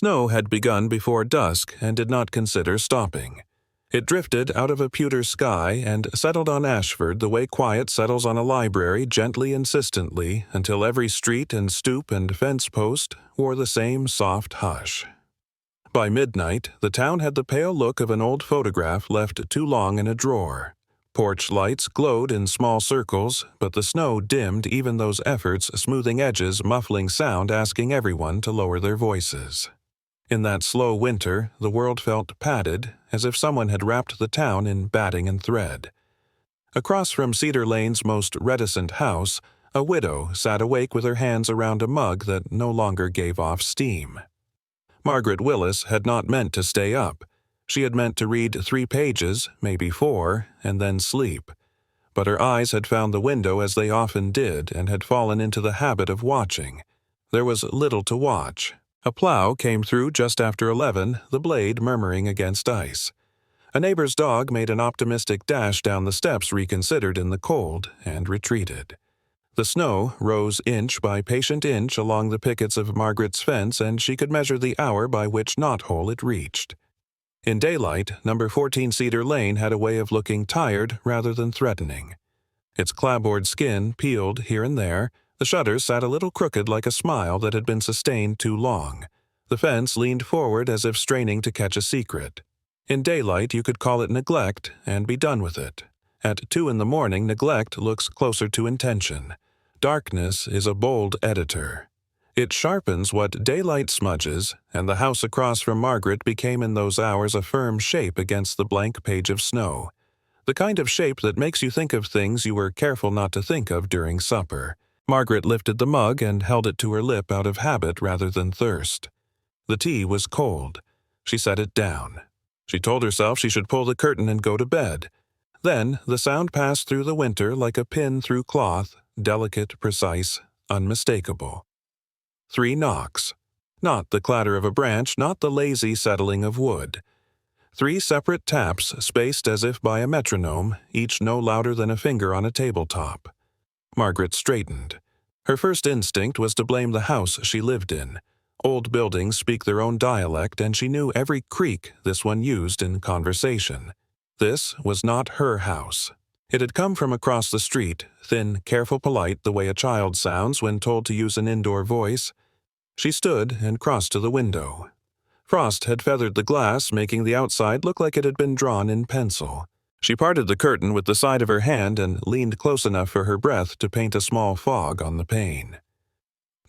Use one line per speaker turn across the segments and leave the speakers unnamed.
snow had begun before dusk and did not consider stopping. It drifted out of a pewter sky and settled on Ashford the way quiet settles on a library, gently, insistently, until every street and stoop and fence post wore the same soft hush. By midnight, the town had the pale look of an old photograph left too long in a drawer. Porch lights glowed in small circles, but the snow dimmed even those efforts, smoothing edges, muffling sound, asking everyone to lower their voices. In that slow winter, the world felt padded, as if someone had wrapped the town in batting and thread. Across from Cedar Lane's most reticent house, a widow sat awake with her hands around a mug that no longer gave off steam. Margaret Willis had not meant to stay up. She had meant to read 3 pages, maybe 4, and then sleep. But her eyes had found the window as they often did and had fallen into the habit of watching. There was little to watch. A plow came through just after 11, the blade murmuring against ice. A neighbor's dog made an optimistic dash down the steps reconsidered in the cold and retreated. The snow rose inch by patient inch along the pickets of Margaret's fence, and she could measure the hour by which knothole it reached. In daylight, number 14 Cedar Lane had a way of looking tired rather than threatening. Its clapboard skin peeled here and there, the shutters sat a little crooked like a smile that had been sustained too long. The fence leaned forward as if straining to catch a secret. In daylight you could call it neglect and be done with it. At 2 in the morning, neglect looks closer to intention. Darkness is a bold editor. It sharpens what daylight smudges, and the house across from Margaret became in those hours a firm shape against the blank page of snow. The kind of shape that makes you think of things you were careful not to think of during supper. Margaret lifted the mug and held it to her lip out of habit rather than thirst. The tea was cold. She set it down. She told herself she should pull the curtain and go to bed. Then the sound passed through the winter like a pin through cloth, delicate, precise, unmistakable. 3 knocks. Not the clatter of a branch, not the lazy settling of wood. 3 separate taps, spaced as if by a metronome, each no louder than a finger on a tabletop. Margaret straightened. Her first instinct was to blame the house she lived in. Old buildings speak their own dialect, and she knew every creak this one used in conversation. This was not her house. It had come from across the street, thin, careful, polite, the way a child sounds when told to use an indoor voice. She stood and crossed to the window. Frost had feathered the glass, making the outside look like it had been drawn in pencil. She parted the curtain with the side of her hand and leaned close enough for her breath to paint a small fog on the pane.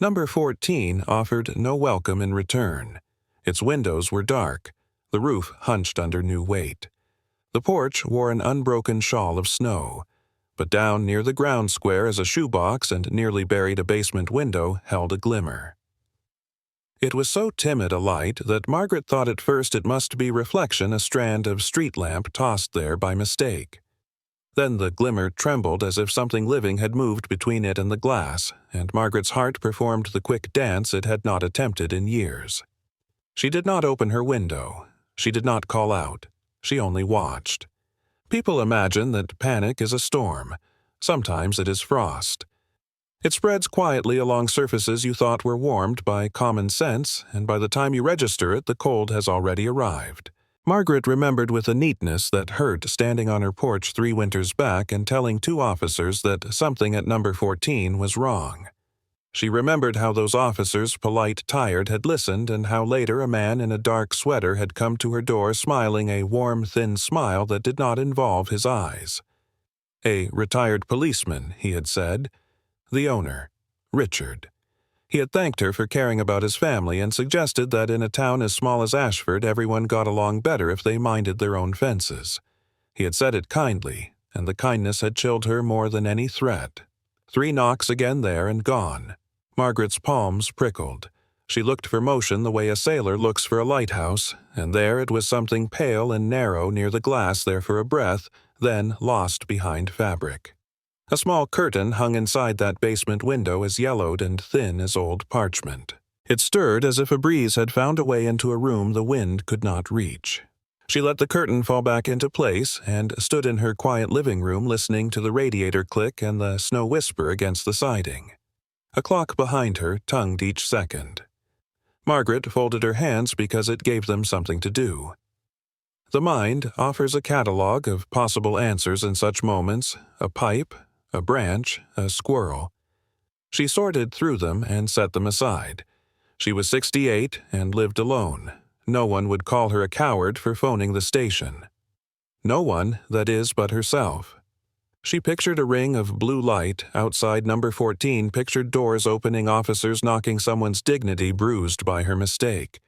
Number 14 offered no welcome in return. Its windows were dark. The roof hunched under new weight. The porch wore an unbroken shawl of snow, but down near the ground square as a shoebox and nearly buried a basement window held a glimmer. It was so timid a light that Margaret thought at first it must be reflection, a strand of street lamp tossed there by mistake. Then the glimmer trembled as if something living had moved between it and the glass, and Margaret's heart performed the quick dance it had not attempted in years. She did not open her window. She did not call out. She only watched. People imagine that panic is a storm. Sometimes it is frost. It spreads quietly along surfaces you thought were warmed by common sense, and by the time you register it, the cold has already arrived. Margaret remembered with a neatness that hurt standing on her porch 3 winters back and telling 2 officers that something at number 14 was wrong. She remembered how those officers, polite, tired, had listened, and how later a man in a dark sweater had come to her door smiling a warm, thin smile that did not involve his eyes. A retired policeman, he had said. The owner, Richard. He had thanked her for caring about his family and suggested that in a town as small as Ashford everyone got along better if they minded their own fences. He had said it kindly, and the kindness had chilled her more than any threat. 3 knocks again there and gone. Margaret's palms prickled. She looked for motion the way a sailor looks for a lighthouse, and there it was something pale and narrow near the glass there for a breath, then lost behind fabric. A small curtain hung inside that basement window as yellowed and thin as old parchment. It stirred as if a breeze had found a way into a room the wind could not reach. She let the curtain fall back into place and stood in her quiet living room listening to the radiator click and the snow whisper against the siding. A clock behind her tongued each second. Margaret folded her hands because it gave them something to do. The mind offers a catalog of possible answers in such moments: a pipe, a branch, a squirrel. She sorted through them and set them aside. She was 68 and lived alone. No one would call her a coward for phoning the station. No one, that is, but herself. She pictured a ring of blue light outside number 14, pictured doors opening, officers knocking, someone's dignity bruised by her mistake.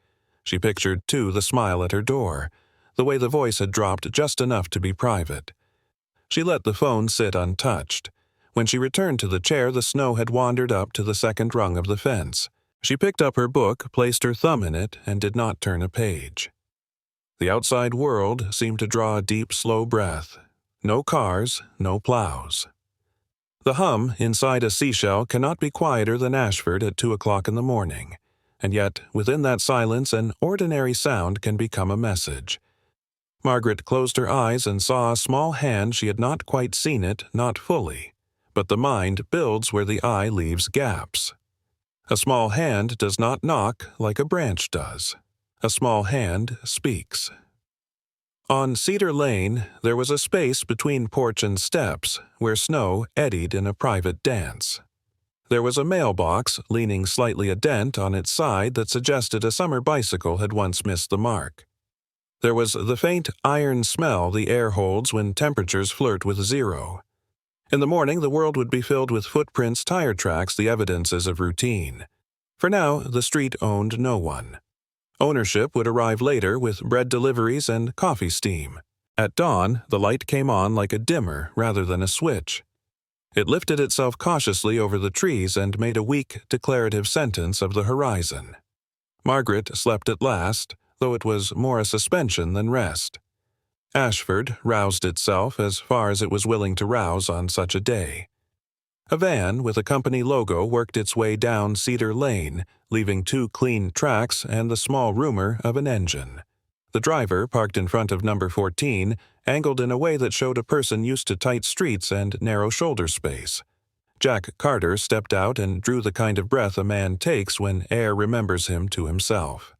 She pictured, too, the smile at her door, the way the voice had dropped just enough to be private. She let the phone sit untouched. When she returned to the chair, the snow had wandered up to the second rung of the fence. She picked up her book, placed her thumb in it, and did not turn a page. The outside world seemed to draw a deep, slow breath. No cars, no plows. The hum inside a seashell cannot be quieter than Ashford at 2 o'clock in the morning, and yet within that silence an ordinary sound can become a message. Margaret closed her eyes and saw a small hand. She had not quite seen it, not fully, but the mind builds where the eye leaves gaps. A small hand does not knock like a branch does. A small hand speaks. On Cedar Lane, there was a space between porch and steps where snow eddied in a private dance. There was a mailbox leaning slightly a dent on its side that suggested a summer bicycle had once missed the mark. There was the faint iron smell the air holds when temperatures flirt with zero. In the morning, the world would be filled with footprints, tire tracks, the evidences of routine. For now, the street owned no one. Ownership would arrive later with bread deliveries and coffee steam. At dawn, the light came on like a dimmer rather than a switch. It lifted itself cautiously over the trees and made a weak, declarative sentence of the horizon. Margaret slept at last, though it was more a suspension than rest. Ashford roused itself as far as it was willing to rouse on such a day. A van with a company logo worked its way down Cedar Lane, leaving 2 clean tracks and the small rumor of an engine. The driver, parked in front of number 14, angled in a way that showed a person used to tight streets and narrow shoulder space. Jack Carter stepped out and drew the kind of breath a man takes when air remembers him to himself.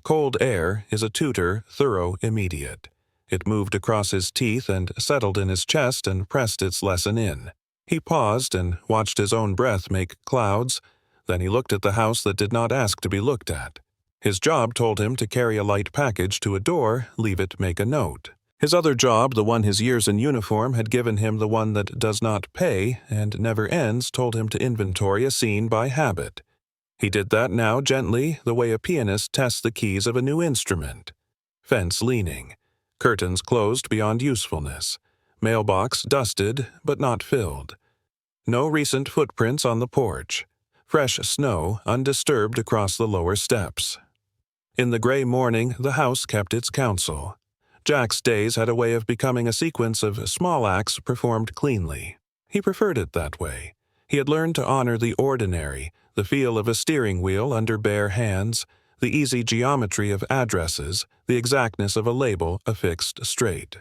Cold air is a tutor, thorough, immediate. It moved across his teeth and settled in his chest and pressed its lesson in. He paused and watched his own breath make clouds. Then he looked at the house that did not ask to be looked at. His job told him to carry a light package to a door, leave it, make a note. His other job, the one his years in uniform had given him, the one that does not pay and never ends, told him to inventory a scene by habit. He did that now gently, the way a pianist tests the keys of a new instrument. Fence leaning. Curtains closed beyond usefulness. Mailbox dusted, but not filled. No recent footprints on the porch. Fresh snow undisturbed across the lower steps. In the gray morning, the house kept its counsel. Jack's days had a way of becoming a sequence of small acts performed cleanly. He preferred it that way. He had learned to honor the ordinary, the feel of a steering wheel under bare hands, the easy geometry of addresses, the exactness of a label affixed straight.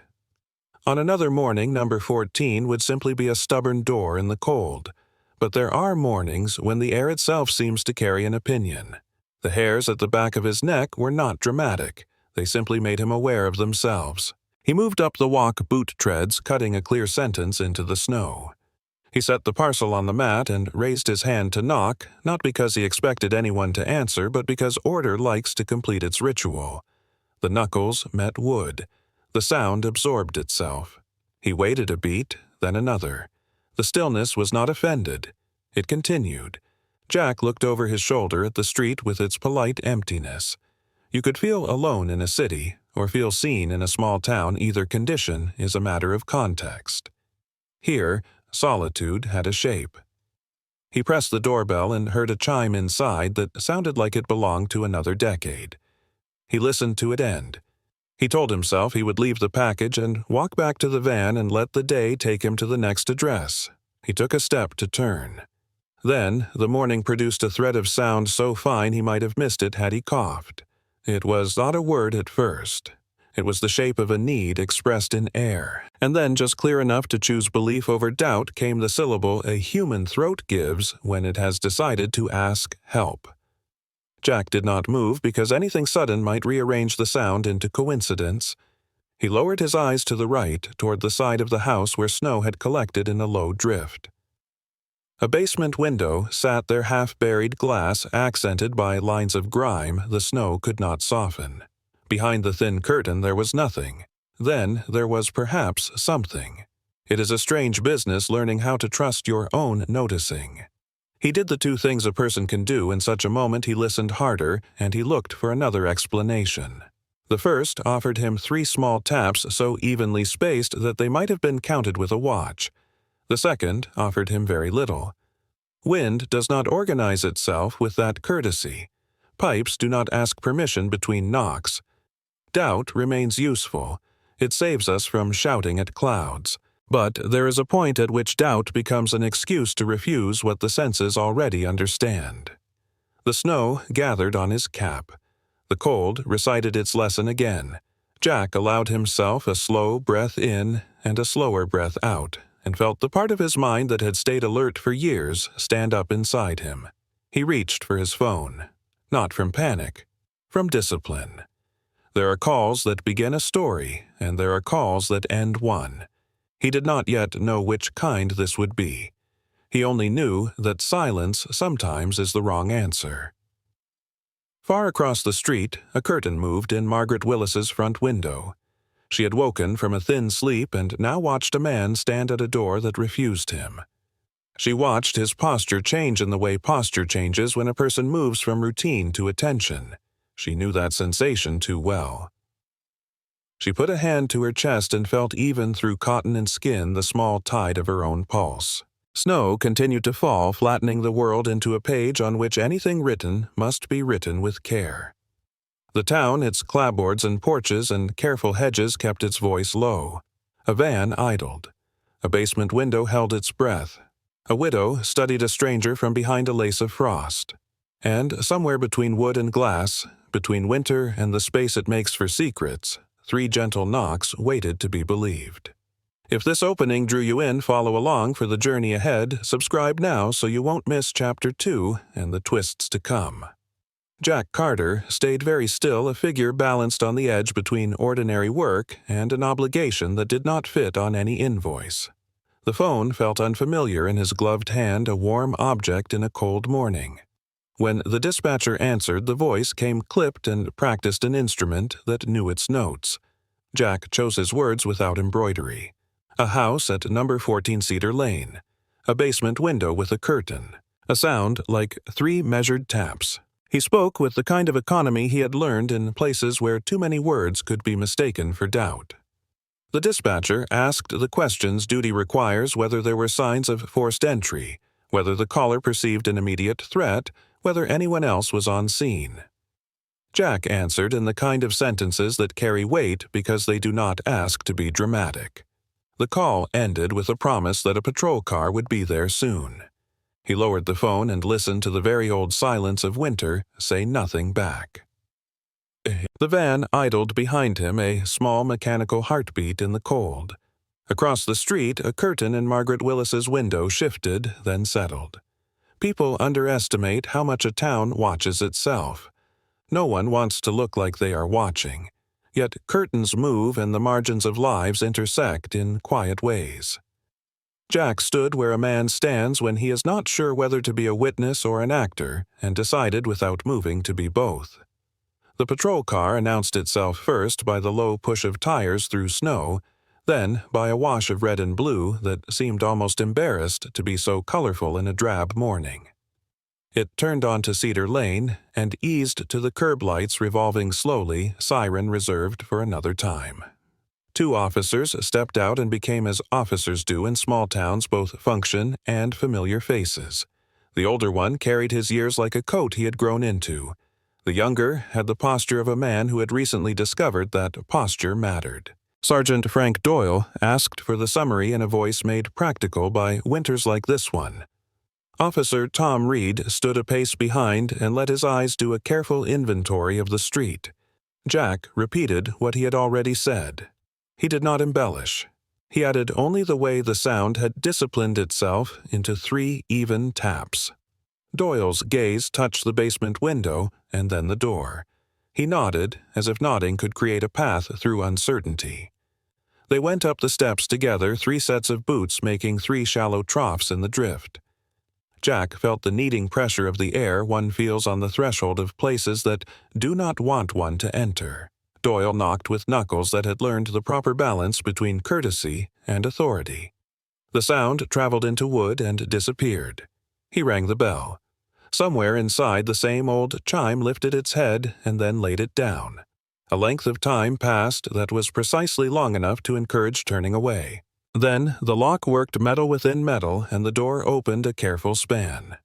On another morning, number 14 would simply be a stubborn door in the cold. But there are mornings when the air itself seems to carry an opinion. The hairs at the back of his neck were not dramatic. They simply made him aware of themselves. He moved up the walk boot treads, cutting a clear sentence into the snow. He set the parcel on the mat and raised his hand to knock, not because he expected anyone to answer, but because order likes to complete its ritual. The knuckles met wood. The sound absorbed itself. He waited a beat, then another. The stillness was not offended. It continued. Jack looked over his shoulder at the street with its polite emptiness. You could feel alone in a city, or feel seen in a small town. Either condition is a matter of context. Here, solitude had a shape. He pressed the doorbell and heard a chime inside that sounded like it belonged to another decade. He listened to it end. He told himself he would leave the package and walk back to the van and let the day take him to the next address. He took a step to turn. Then, the morning produced a thread of sound so fine he might have missed it had he coughed. It was not a word at first. It was the shape of a need expressed in air. And then, just clear enough to choose belief over doubt, came the syllable a human throat gives when it has decided to ask help. Jack did not move because anything sudden might rearrange the sound into coincidence. He lowered his eyes to the right, toward the side of the house where snow had collected in a low drift. A basement window sat there, half-buried glass accented by lines of grime the snow could not soften. Behind the thin curtain there was nothing. Then there was perhaps something. It is a strange business learning how to trust your own noticing. He did the two things a person can do in such a moment. He listened harder, and he looked for another explanation. The first offered him 3 small taps so evenly spaced that they might have been counted with a watch. The second offered him very little. Wind does not organize itself with that courtesy. Pipes do not ask permission between knocks. Doubt remains useful. It saves us from shouting at clouds. But there is a point at which doubt becomes an excuse to refuse what the senses already understand. The snow gathered on his cap. The cold recited its lesson again. Jack allowed himself a slow breath in and a slower breath out, and felt the part of his mind that had stayed alert for years stand up inside him. He reached for his phone. Not from panic, from discipline. There are calls that begin a story, and there are calls that end one. He did not yet know which kind this would be. He only knew that silence sometimes is the wrong answer. Far across the street, a curtain moved in Margaret Willis's front window. She had woken from a thin sleep and now watched a man stand at a door that refused him. She watched his posture change in the way posture changes when a person moves from routine to attention. She knew that sensation too well. She put a hand to her chest and felt even through cotton and skin the small tide of her own pulse. Snow continued to fall, flattening the world into a page on which anything written must be written with care. The town, its clapboards and porches and careful hedges kept its voice low. A van idled. A basement window held its breath. A widow studied a stranger from behind a lace of frost. And somewhere between wood and glass, between winter and the space it makes for secrets, 3 gentle knocks waited to be believed. If this opening drew you in, follow along for the journey ahead. Subscribe now so you won't miss Chapter 2 and the twists to come. Jack Carter stayed very still, a figure balanced on the edge between ordinary work and an obligation that did not fit on any invoice. The phone felt unfamiliar in his gloved hand, a warm object in a cold morning. When the dispatcher answered, the voice came clipped and practiced, an instrument that knew its notes. Jack chose his words without embroidery. A house at number 14 Cedar Lane. A basement window with a curtain. A sound like 3 measured taps. He spoke with the kind of economy he had learned in places where too many words could be mistaken for doubt. The dispatcher asked the questions duty requires, whether there were signs of forced entry, whether the caller perceived an immediate threat, whether anyone else was on scene. Jack answered in the kind of sentences that carry weight because they do not ask to be dramatic. The call ended with a promise that a patrol car would be there soon. He lowered the phone and listened to the very old silence of winter say nothing back. The van idled behind him, a small mechanical heartbeat in the cold. Across the street, a curtain in Margaret Willis's window shifted, then settled. People underestimate how much a town watches itself. No one wants to look like they are watching. Yet curtains move and the margins of lives intersect in quiet ways. Jack stood where a man stands when he is not sure whether to be a witness or an actor, and decided without moving to be both. The patrol car announced itself first by the low push of tires through snow, then by a wash of red and blue that seemed almost embarrassed to be so colorful in a drab morning. It turned onto Cedar Lane and eased to the curb lights revolving slowly, siren reserved for another time. 2 officers stepped out and became as officers do in small towns, both function and familiar faces. The older one carried his years like a coat he had grown into. The younger had the posture of a man who had recently discovered that posture mattered. Sergeant Frank Doyle asked for the summary in a voice made practical by winters like this one. Officer Tom Reed stood a pace behind and let his eyes do a careful inventory of the street. Jack repeated what he had already said. He did not embellish. He added only the way the sound had disciplined itself into 3 even taps. Doyle's gaze touched the basement window and then the door. He nodded, as if nodding could create a path through uncertainty. They went up the steps together, 3 sets of boots making 3 shallow troughs in the drift. Jack felt the kneading pressure of the air one feels on the threshold of places that do not want one to enter. Doyle knocked with knuckles that had learned the proper balance between courtesy and authority. The sound traveled into wood and disappeared. He rang the bell. Somewhere inside, the same old chime lifted its head and then laid it down. A length of time passed that was precisely long enough to encourage turning away. Then the lock worked metal within metal, and the door opened a careful span.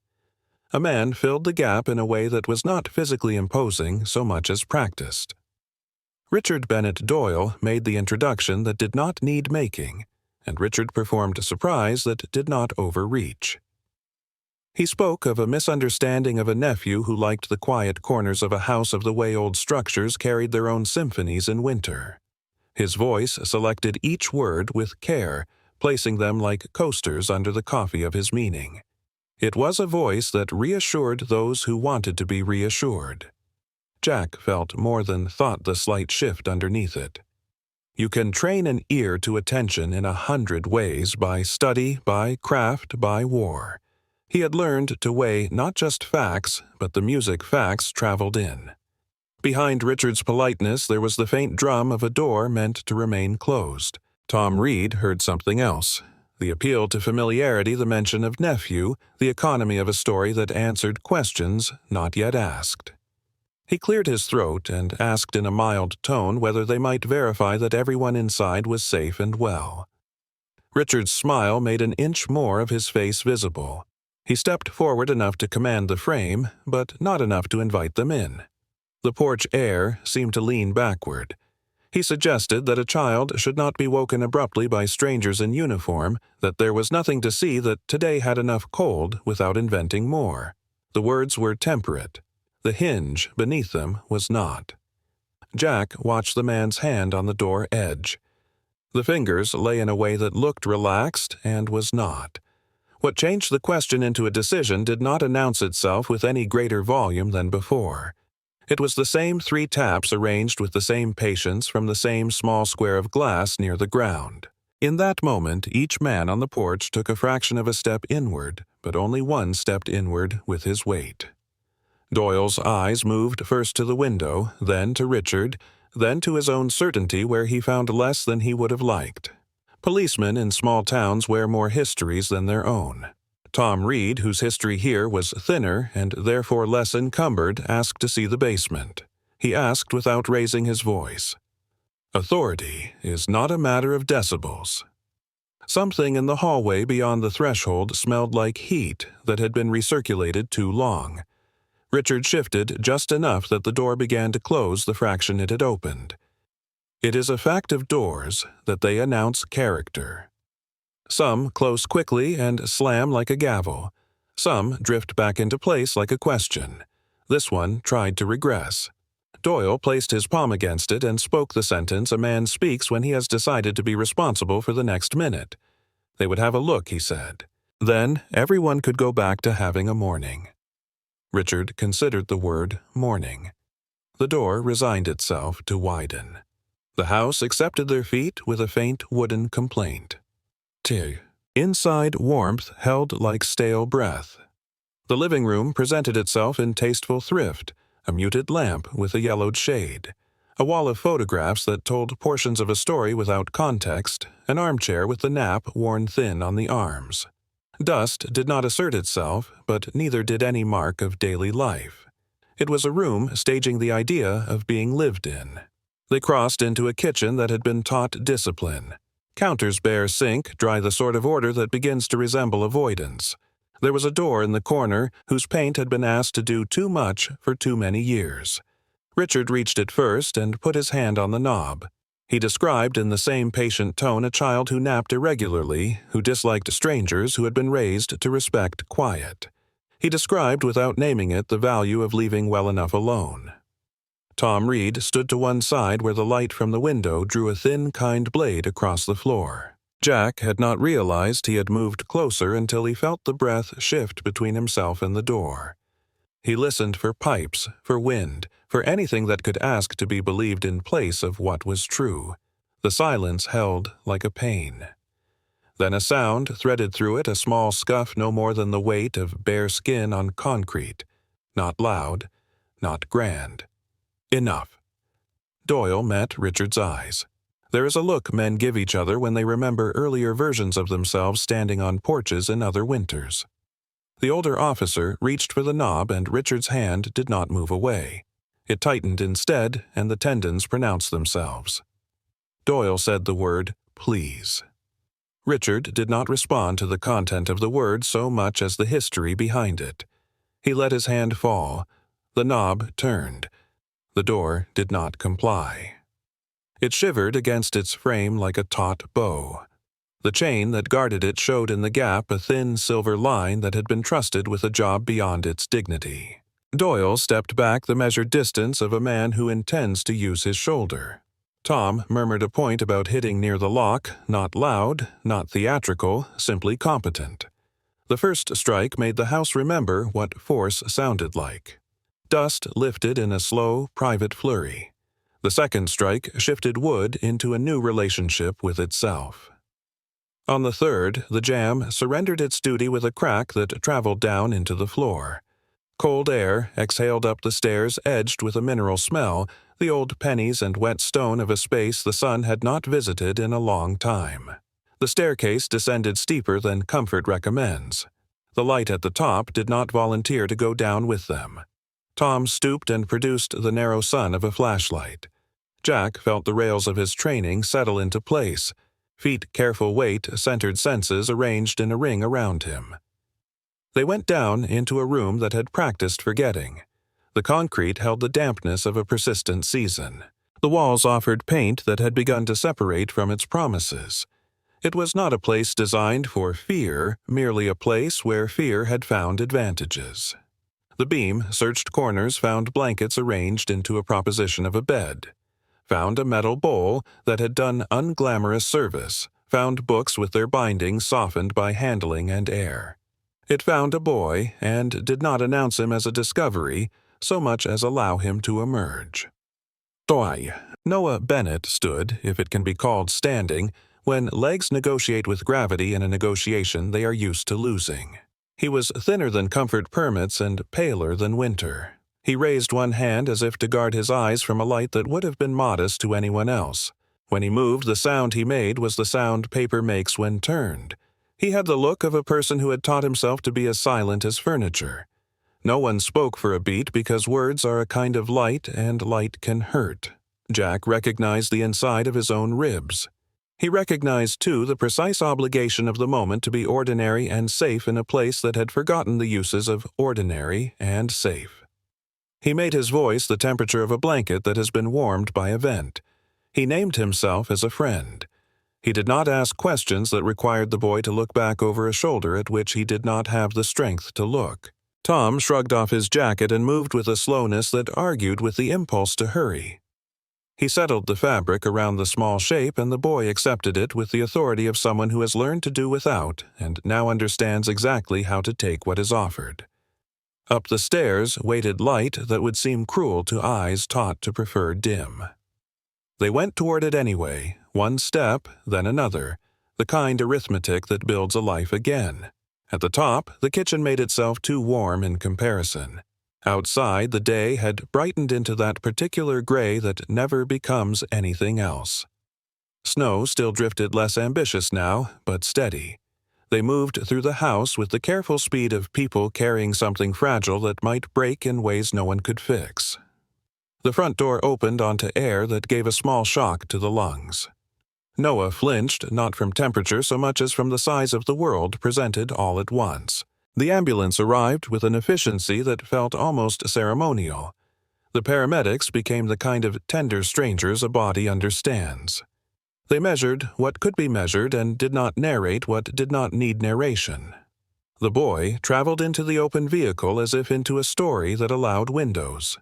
A man filled the gap in a way that was not physically imposing so much as practiced. Richard Bennett Doyle made the introduction that did not need making, and Richard performed a surprise that did not overreach. He spoke of a misunderstanding of a nephew who liked the quiet corners of a house of the way old structures carried their own symphonies in winter. His voice selected each word with care, placing them like coasters under the coffee of his meaning. It was a voice that reassured those who wanted to be reassured. Jack felt more than thought the slight shift underneath it. You can train an ear to attention in 100 ways, by study, by craft, by war. He had learned to weigh not just facts, but the music facts traveled in. Behind Richard's politeness there was the faint drum of a door meant to remain closed. Tom Reed heard something else. The appeal to familiarity, the mention of nephew, the economy of a story that answered questions not yet asked. He cleared his throat and asked in a mild tone whether they might verify that everyone inside was safe and well. Richard's smile made an inch more of his face visible. He stepped forward enough to command the frame, but not enough to invite them in. The porch air seemed to lean backward. He suggested that a child should not be woken abruptly by strangers in uniform, that there was nothing to see that today had enough cold without inventing more. The words were temperate. The hinge beneath them was not. Jack watched the man's hand on the door edge. The fingers lay in a way that looked relaxed and was not. What changed the question into a decision did not announce itself with any greater volume than before. It was the same 3 taps arranged with the same patience from the same small square of glass near the ground. In that moment, each man on the porch took a fraction of a step inward, but only one stepped inward with his weight. Doyle's eyes moved first to the window, then to Richard, then to his own certainty where he found less than he would have liked. Policemen in small towns wear more histories than their own. Tom Reed, whose history here was thinner and therefore less encumbered, asked to see the basement. He asked without raising his voice. Authority is not a matter of decibels. Something in the hallway beyond the threshold smelled like heat that had been recirculated too long. Richard shifted just enough that the door began to close the fraction it had opened. It is a fact of doors that they announce character. Some close quickly and slam like a gavel. Some drift back into place like a question. This one tried to regress. Doyle placed his palm against it and spoke the sentence a man speaks when he has decided to be responsible for the next minute. They would have a look, he said. Then everyone could go back to having a morning. Richard considered the word morning. The door resigned itself to widen. The house accepted their feet with a faint wooden complaint. Tig. Inside warmth held like stale breath. The living room presented itself in tasteful thrift, a muted lamp with a yellowed shade, a wall of photographs that told portions of a story without context, an armchair with the nap worn thin on the arms. Dust did not assert itself, but neither did any mark of daily life. It was a room staging the idea of being lived in. They crossed into a kitchen that had been taught discipline. Counters bare sink, dry the sort of order that begins to resemble avoidance. There was a door in the corner whose paint had been asked to do too much for too many years. Richard reached it first and put his hand on the knob. He described in the same patient tone a child who napped irregularly, who disliked strangers, who had been raised to respect quiet. He described without naming it the value of leaving well enough alone. Tom Reed stood to one side where the light from the window drew a thin, kind blade across the floor. Jack had not realized he had moved closer until he felt the breath shift between himself and the door. He listened for pipes, for wind, for anything that could ask to be believed in place of what was true. The silence held like a pain. Then a sound threaded through it, a small scuff no more than the weight of bare skin on concrete. Not loud, not grand. Enough. Doyle met Richard's eyes. There is a look men give each other when they remember earlier versions of themselves standing on porches in other winters. The older officer reached for the knob, and Richard's hand did not move away. It tightened instead, and the tendons pronounced themselves. Doyle said the word, "Please." Richard did not respond to the content of the word so much as the history behind it. He let his hand fall. The knob turned. The door did not comply. It shivered against its frame like a taut bow. The chain that guarded it showed in the gap a thin silver line that had been trusted with a job beyond its dignity. Doyle stepped back the measured distance of a man who intends to use his shoulder. Tom murmured a point about hitting near the lock, not loud, not theatrical, simply competent. The first strike made the house remember what force sounded like. Dust lifted in a slow, private flurry. The second strike shifted wood into a new relationship with itself. On the third, the jam surrendered its duty with a crack that traveled down into the floor. Cold air exhaled up the stairs edged with a mineral smell, the old pennies and wet stone of a space the sun had not visited in a long time. The staircase descended steeper than comfort recommends. The light at the top did not volunteer to go down with them. Tom stooped and produced the narrow sun of a flashlight. Jack felt the rails of his training settle into place. Feet careful weight centered senses arranged in a ring around him. They went down into a room that had practiced forgetting. The concrete held the dampness of a persistent season. The walls offered paint that had begun to separate from its promises. It was not a place designed for fear, merely a place where fear had found advantages. The beam searched corners, found blankets arranged into a proposition of a bed. Found a metal bowl that had done unglamorous service, found books with their bindings softened by handling and air. It found a boy, and did not announce him as a discovery, so much as allow him to emerge. Toy. Noah Bennett stood, if it can be called standing, when legs negotiate with gravity in a negotiation they are used to losing. He was thinner than comfort permits and paler than winter. He raised one hand as if to guard his eyes from a light that would have been modest to anyone else. When he moved, the sound he made was the sound paper makes when turned. He had the look of a person who had taught himself to be as silent as furniture. No one spoke for a beat because words are a kind of light, and light can hurt. Jack recognized the inside of his own ribs. He recognized, too, the precise obligation of the moment to be ordinary and safe in a place that had forgotten the uses of ordinary and safe. He made his voice the temperature of a blanket that has been warmed by a vent. He named himself as a friend. He did not ask questions that required the boy to look back over a shoulder at which he did not have the strength to look. Tom shrugged off his jacket and moved with a slowness that argued with the impulse to hurry. He settled the fabric around the small shape, and the boy accepted it with the authority of someone who has learned to do without and now understands exactly how to take what is offered. Up the stairs waited light that would seem cruel to eyes taught to prefer dim. They went toward it anyway, one step, then another, the kind arithmetic that builds a life again. At the top, the kitchen made itself too warm in comparison. Outside, the day had brightened into that particular gray that never becomes anything else. Snow still drifted less ambitious now, but steady. They moved through the house with the careful speed of people carrying something fragile that might break in ways no one could fix. The front door opened onto air that gave a small shock to the lungs. Noah flinched, not from temperature so much as from the size of the world presented all at once. The ambulance arrived with an efficiency that felt almost ceremonial. The paramedics became the kind of tender strangers a body understands. They measured what could be measured and did not narrate what did not need narration. The boy traveled into the open vehicle as if into a story that allowed windows.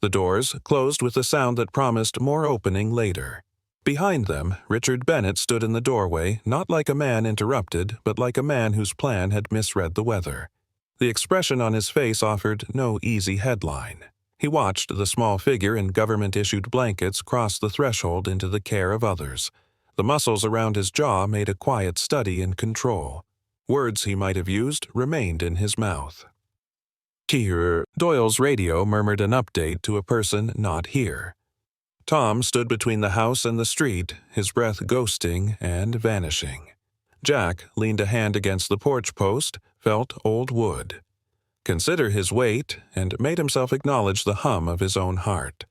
The doors closed with a sound that promised more opening later. Behind them, Richard Bennett stood in the doorway, not like a man interrupted, but like a man whose plan had misread the weather. The expression on his face offered no easy headline. He watched the small figure in government-issued blankets cross the threshold into the care of others. The muscles around his jaw made a quiet study in control. Words he might have used remained in his mouth. "Here." Doyle's radio murmured an update to a person not here. Tom stood between the house and the street, his breath ghosting and vanishing. Jack leaned a hand against the porch post, felt old wood. Consider his weight, and made himself acknowledge the hum of his own heart.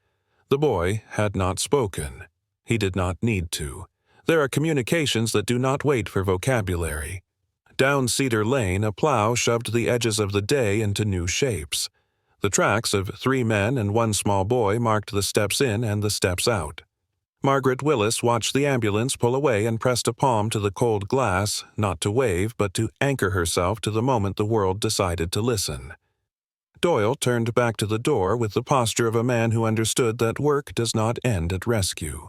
The boy had not spoken. He did not need to. There are communications that do not wait for vocabulary. Down Cedar Lane, a plow shoved the edges of the day into new shapes. The tracks of 3 men and 1 small boy marked the steps in and the steps out. Margaret Willis watched the ambulance pull away and pressed a palm to the cold glass, not to wave, but to anchor herself to the moment the world decided to listen. Doyle turned back to the door with the posture of a man who understood that work does not end at rescue.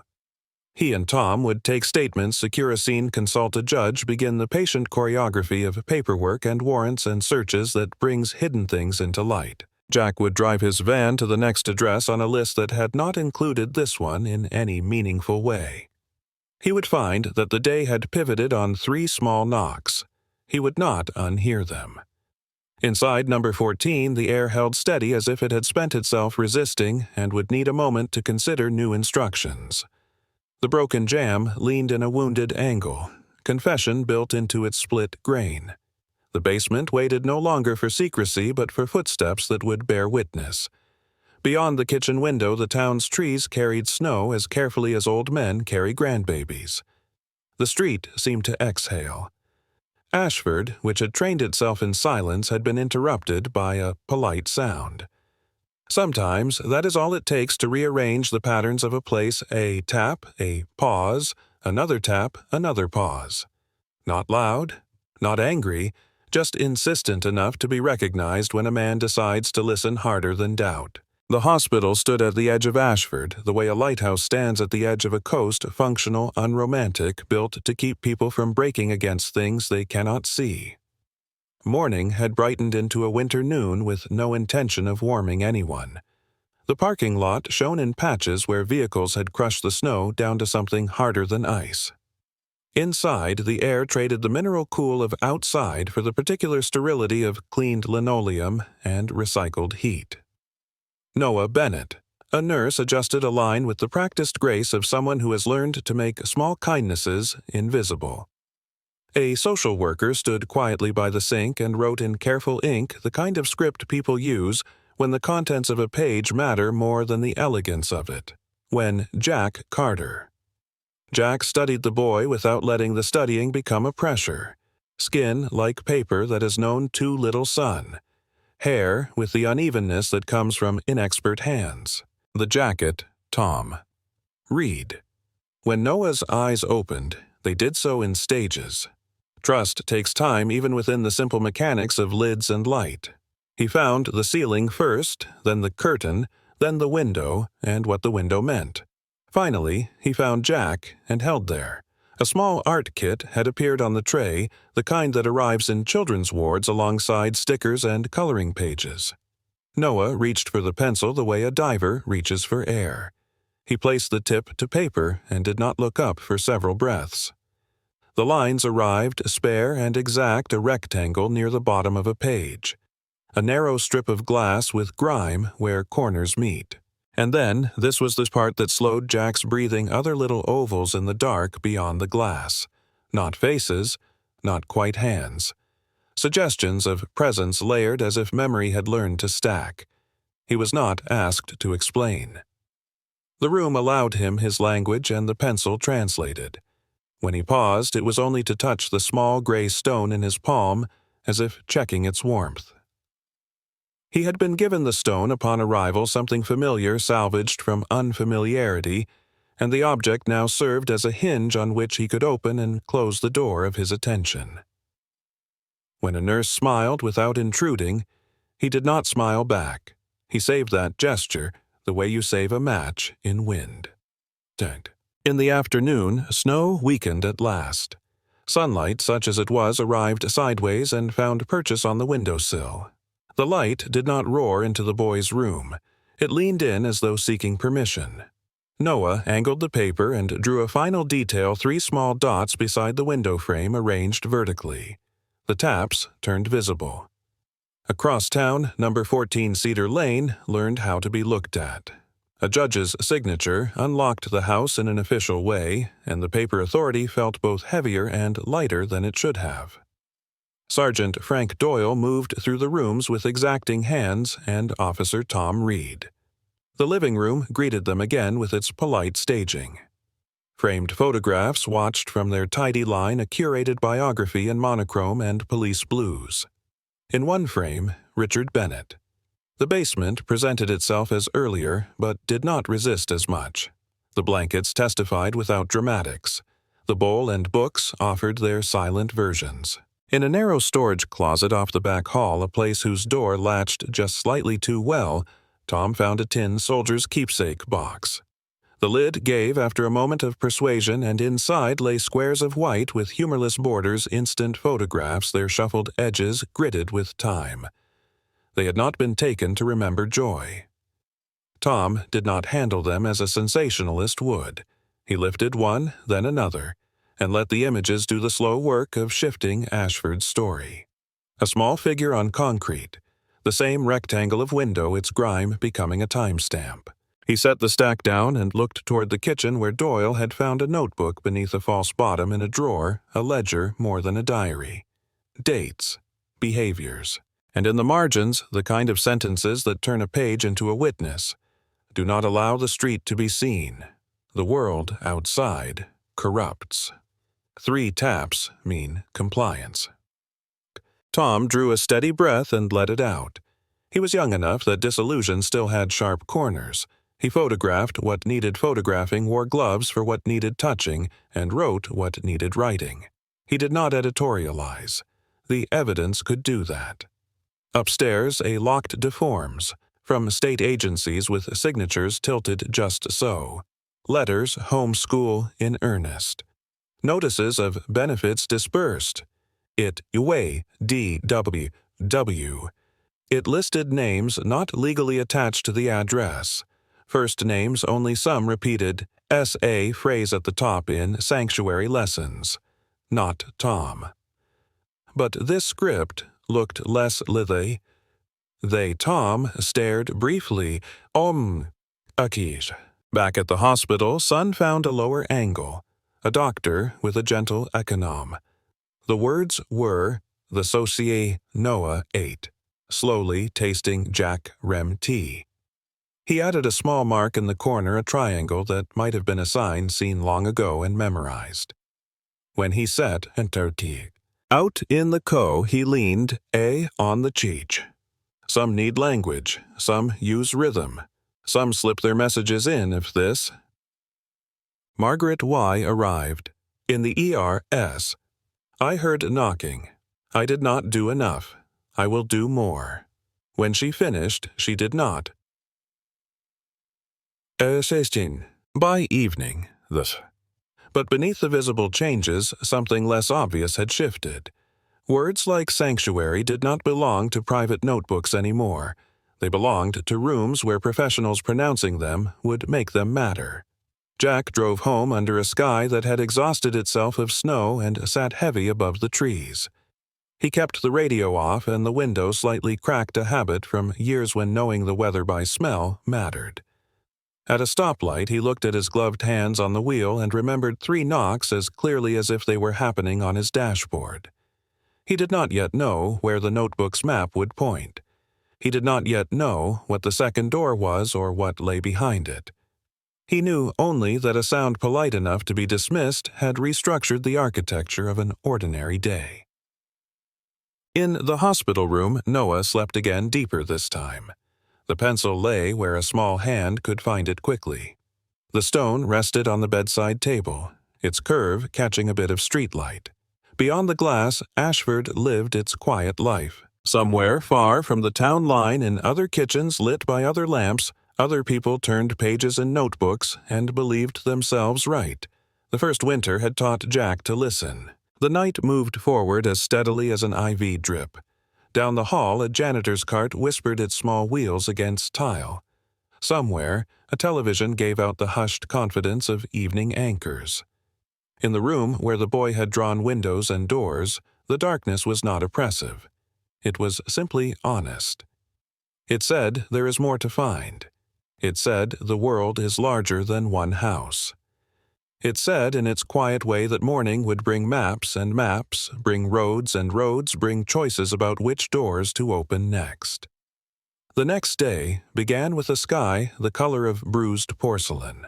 He and Tom would take statements, secure a scene, consult a judge, begin the patient choreography of paperwork and warrants and searches that brings hidden things into light. Jack would drive his van to the next address on a list that had not included this one in any meaningful way. He would find that the day had pivoted on 3 small knocks. He would not unhear them. Inside number 14, the air held steady as if it had spent itself resisting and would need a moment to consider new instructions. The broken jamb leaned in a wounded angle, confession built into its split grain. The basement waited no longer for secrecy but for footsteps that would bear witness. Beyond the kitchen window, the town's trees carried snow as carefully as old men carry grandbabies. The street seemed to exhale. Ashford, which had trained itself in silence, had been interrupted by a polite sound. Sometimes that is all it takes to rearrange the patterns of a place: a tap, a pause, another tap, another pause. Not loud, not angry, just insistent enough to be recognized when a man decides to listen harder than doubt. The hospital stood at the edge of Ashford, the way a lighthouse stands at the edge of a coast, functional, unromantic, built to keep people from breaking against things they cannot see. Morning had brightened into a winter noon with no intention of warming anyone. The parking lot shone in patches where vehicles had crushed the snow down to something harder than ice. Inside, the air traded the mineral cool of outside for the particular sterility of cleaned linoleum and recycled heat. Noah Bennett, a nurse, adjusted a line with the practiced grace of someone who has learned to make small kindnesses invisible. A social worker stood quietly by the sink and wrote in careful ink the kind of script people use when the contents of a page matter more than the elegance of it. When Jack Carter. Jack studied the boy without letting the studying become a pressure. Skin like paper that has known too little sun. Hair with the unevenness that comes from inexpert hands. The jacket, Tom. Read. When Noah's eyes opened, they did so in stages. Trust takes time even within the simple mechanics of lids and light. He found the ceiling first, then the curtain, then the window, and what the window meant. Finally, he found Jack and held there. A small art kit had appeared on the tray, the kind that arrives in children's wards alongside stickers and coloring pages. Noah reached for the pencil the way a diver reaches for air. He placed the tip to paper and did not look up for several breaths. The lines arrived, spare and exact, a rectangle near the bottom of a page. A narrow strip of glass with grime where corners meet. And then, this was the part that slowed Jack's breathing, other little ovals in the dark beyond the glass. Not faces, not quite hands. Suggestions of presence layered as if memory had learned to stack. He was not asked to explain. The room allowed him his language and the pencil translated. When he paused, it was only to touch the small gray stone in his palm, as if checking its warmth. He had been given the stone upon arrival, something familiar salvaged from unfamiliarity, and the object now served as a hinge on which he could open and close the door of his attention. When a nurse smiled without intruding, he did not smile back. He saved that gesture the way you save a match in wind. In the afternoon, snow weakened at last. Sunlight, such as it was, arrived sideways and found purchase on the windowsill. The light did not roar into the boy's room. It leaned in as though seeking permission. Noah angled the paper and drew a final detail 3 small dots beside the window frame arranged vertically. The taps turned visible. Across town, number 14 Cedar Lane learned how to be looked at. A judge's signature unlocked the house in an official way, and the paper authority felt both heavier and lighter than it should have. Sergeant Frank Doyle moved through the rooms with exacting hands, and Officer Tom Reed. The living room greeted them again with its polite staging. Framed photographs watched from their tidy line a curated biography in monochrome and police blues. In one frame, Richard Bennett. The basement presented itself as earlier, but did not resist as much. The blankets testified without dramatics. The bowl and books offered their silent versions. In a narrow storage closet off the back hall, a place whose door latched just slightly too well, Tom found a tin soldier's keepsake box. The lid gave after a moment of persuasion, and inside lay squares of white with humorless borders, instant photographs, their shuffled edges gritted with time. They had not been taken to remember joy. Tom did not handle them as a sensationalist would. He lifted one, then another, and let the images do the slow work of shifting Ashford's story. A small figure on concrete, the same rectangle of window, its grime becoming a timestamp. He set the stack down and looked toward the kitchen where Doyle had found a notebook beneath a false bottom in a drawer, a ledger more than a diary. Dates, behaviors, and in the margins, the kind of sentences that turn a page into a witness. Do not allow the street to be seen. The world outside corrupts. 3 taps mean compliance. Tom drew a steady breath and let it out. He was young enough that disillusion still had sharp corners. He photographed what needed photographing, wore gloves for what needed touching, and wrote what needed writing. He did not editorialize. The evidence could do that. Upstairs, a locked deforms, from state agencies with signatures tilted just so. Letters, home school in earnest. Notices of benefits disbursed. It way DWW. It listed names not legally attached to the address. First names only some repeated SA phrase at the top in sanctuary lessons. Not Tom. But this script looked less lithe. They Tom stared briefly. Akish. Back at the hospital, Son found a lower angle. A doctor with a gentle econom. The words were, the Socié Noah ate, slowly tasting Jack Rem tea. He added a small mark in the corner, a triangle that might have been a sign seen long ago and memorized. When he set entertig. Out in the he leaned, A on the cheech. Some need language, some use rhythm, some slip their messages in if this. Margaret Y. arrived. In the ERS. I heard knocking. I did not do enough. I will do more. When she finished, she did not. 16. By evening, this. But beneath the visible changes, something less obvious had shifted. Words like sanctuary did not belong to private notebooks anymore. They belonged to rooms where professionals pronouncing them would make them matter. Jack drove home under a sky that had exhausted itself of snow and sat heavy above the trees. He kept the radio off and the window slightly cracked, a habit from years when knowing the weather by smell mattered. At a stoplight, he looked at his gloved hands on the wheel and remembered 3 knocks as clearly as if they were happening on his dashboard. He did not yet know where the notebook's map would point. He did not yet know what the second door was or what lay behind it. He knew only that a sound polite enough to be dismissed had restructured the architecture of an ordinary day. In the hospital room, Noah slept again, deeper this time. The pencil lay where a small hand could find it quickly. The stone rested on the bedside table, its curve catching a bit of streetlight. Beyond the glass, Ashford lived its quiet life. Somewhere far from the town line, in other kitchens lit by other lamps, Other people turned pages in notebooks and believed themselves right. The first winter had taught Jack to listen. The night moved forward as steadily as an IV drip. Down the hall, a janitor's cart whispered its small wheels against tile. Somewhere, a television gave out the hushed confidence of evening anchors. In the room where the boy had drawn windows and doors, the darkness was not oppressive. It was simply honest. It said there is more to find. It said the world is larger than one house. It said in its quiet way that morning would bring maps, and maps bring roads, and roads bring choices about which doors to open next. The next day began with a sky the color of bruised porcelain.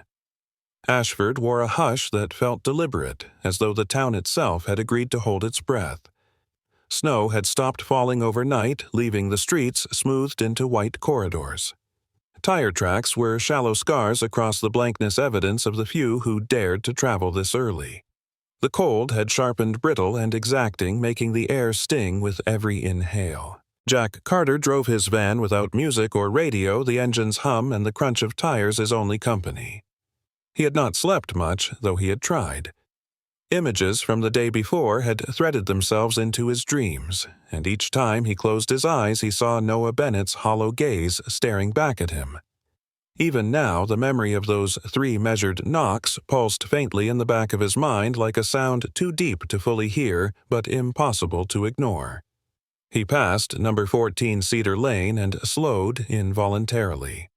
Ashford wore a hush that felt deliberate, as though the town itself had agreed to hold its breath. Snow had stopped falling overnight, leaving the streets smoothed into white corridors. Tire tracks were shallow scars across the blankness evidence of the few who dared to travel this early. The cold had sharpened brittle and exacting, making the air sting with every inhale. Jack Carter drove his van without music or radio, the engine's hum and the crunch of tires his only company. He had not slept much, though he had tried. Images from the day before had threaded themselves into his dreams, and each time he closed his eyes he saw Noah Bennett's hollow gaze staring back at him. Even now, the memory of those 3 measured knocks pulsed faintly in the back of his mind like a sound too deep to fully hear but impossible to ignore. He passed number 14 Cedar Lane and slowed involuntarily.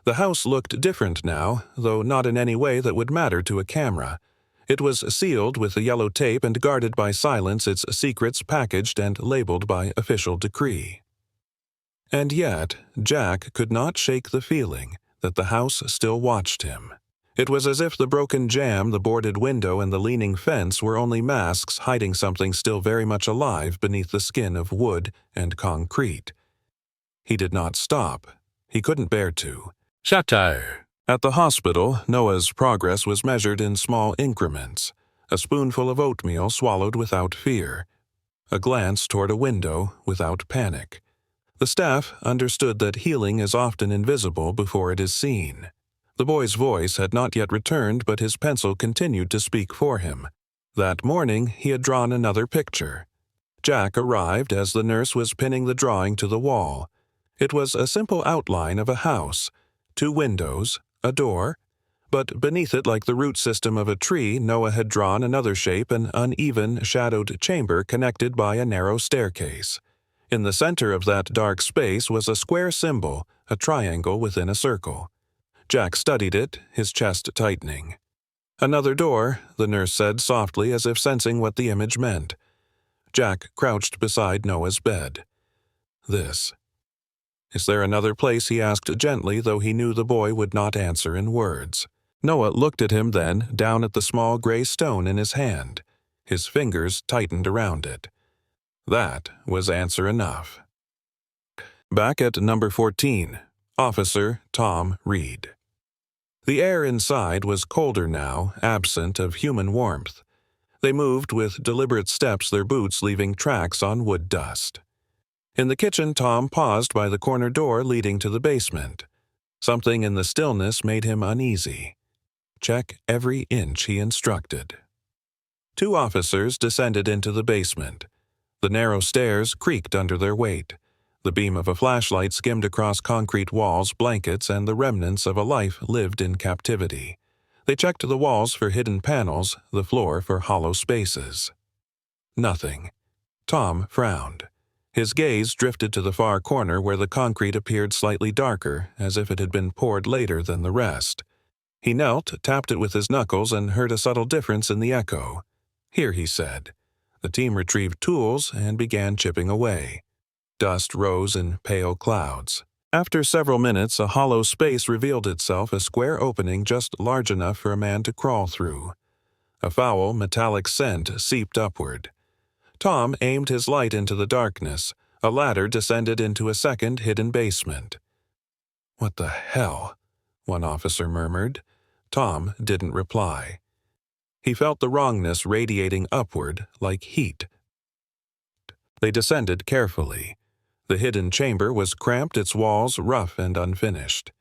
The house looked different now, though not in any way that would matter to a camera. It was sealed with the yellow tape and guarded by silence, its secrets packaged and labeled by official decree. And yet, Jack could not shake the feeling that the house still watched him. It was as if the broken jamb, the boarded window, and the leaning fence were only masks hiding something still very much alive beneath the skin of wood and concrete. He did not stop. He couldn't bear to. Satire. At the hospital, Noah's progress was measured in small increments. A spoonful of oatmeal swallowed without fear. A glance toward a window without panic. The staff understood that healing is often invisible before it is seen. The boy's voice had not yet returned, but his pencil continued to speak for him. That morning, he had drawn another picture. Jack arrived as the nurse was pinning the drawing to the wall. It was a simple outline of a house, 2 windows, a door, but beneath it, like the root system of a tree, Noah had drawn another shape, an uneven, shadowed chamber connected by a narrow staircase. In the center of that dark space was a square symbol, a triangle within a circle. Jack studied it, his chest tightening. Another door, the nurse said softly, as if sensing what the image meant. Jack crouched beside Noah's bed. This. Is there another place, he asked gently, though he knew the boy would not answer in words. Noah looked at him then, down at the small gray stone in his hand. His fingers tightened around it. That was answer enough. Back at number 14, Officer Tom Reed. The air inside was colder now, absent of human warmth. They moved with deliberate steps, their boots leaving tracks on wood dust. In the kitchen, Tom paused by the corner door leading to the basement. Something in the stillness made him uneasy. Check every inch, he instructed. 2 officers descended into the basement. The narrow stairs creaked under their weight. The beam of a flashlight skimmed across concrete walls, blankets, and the remnants of a life lived in captivity. They checked the walls for hidden panels, the floor for hollow spaces. Nothing. Tom frowned. His gaze drifted to the far corner where the concrete appeared slightly darker, as if it had been poured later than the rest. He knelt, tapped it with his knuckles, and heard a subtle difference in the echo. Here, he said. The team retrieved tools and began chipping away. Dust rose in pale clouds. After several minutes, a hollow space revealed itself, a square opening just large enough for a man to crawl through. A foul, metallic scent seeped upward. Tom aimed his light into the darkness. A ladder descended into a second hidden basement. "What the hell?" one officer murmured. Tom didn't reply. He felt the wrongness radiating upward like heat. They descended carefully. The hidden chamber was cramped, its walls rough and unfinished.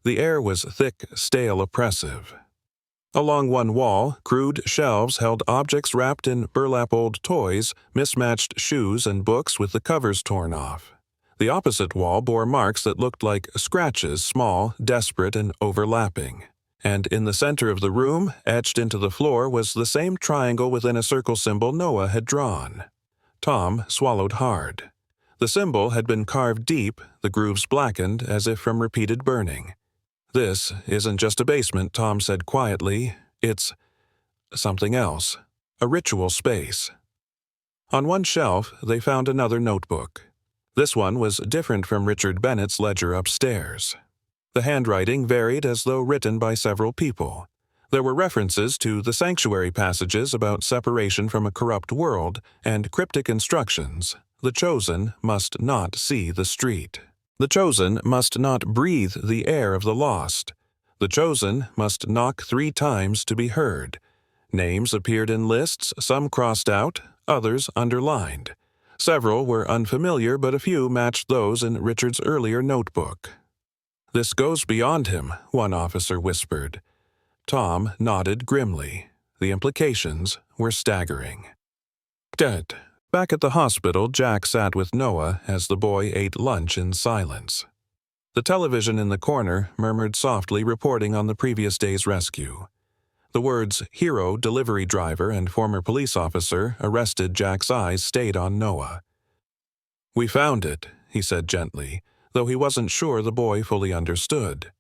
The air was thick, stale, oppressive. Along one wall, crude shelves held objects wrapped in burlap old toys, mismatched shoes, and books with the covers torn off. The opposite wall bore marks that looked like scratches, small, desperate, and overlapping. And in the center of the room, etched into the floor, was the same triangle within a circle symbol Noah had drawn. Tom swallowed hard. The symbol had been carved deep, the grooves blackened as if from repeated burning. "This isn't just a basement," Tom said quietly. "It's something else. A ritual space." On one shelf, they found another notebook. This one was different from Richard Bennett's ledger upstairs. The handwriting varied as though written by several people. There were references to the sanctuary passages about separation from a corrupt world and cryptic instructions. The chosen must not see the street. The chosen must not breathe the air of the lost. The chosen must knock 3 times to be heard. Names appeared in lists, some crossed out, others underlined. Several were unfamiliar, but a few matched those in Richard's earlier notebook. "This goes beyond him," one officer whispered. Tom nodded grimly. The implications were staggering. Dead. Back at the hospital, Jack sat with Noah as the boy ate lunch in silence. The television in the corner murmured softly, reporting on the previous day's rescue. The words "hero, delivery driver, and former police officer" arrested Jack's eyes stayed on Noah. "We found it," he said gently, though he wasn't sure the boy fully understood.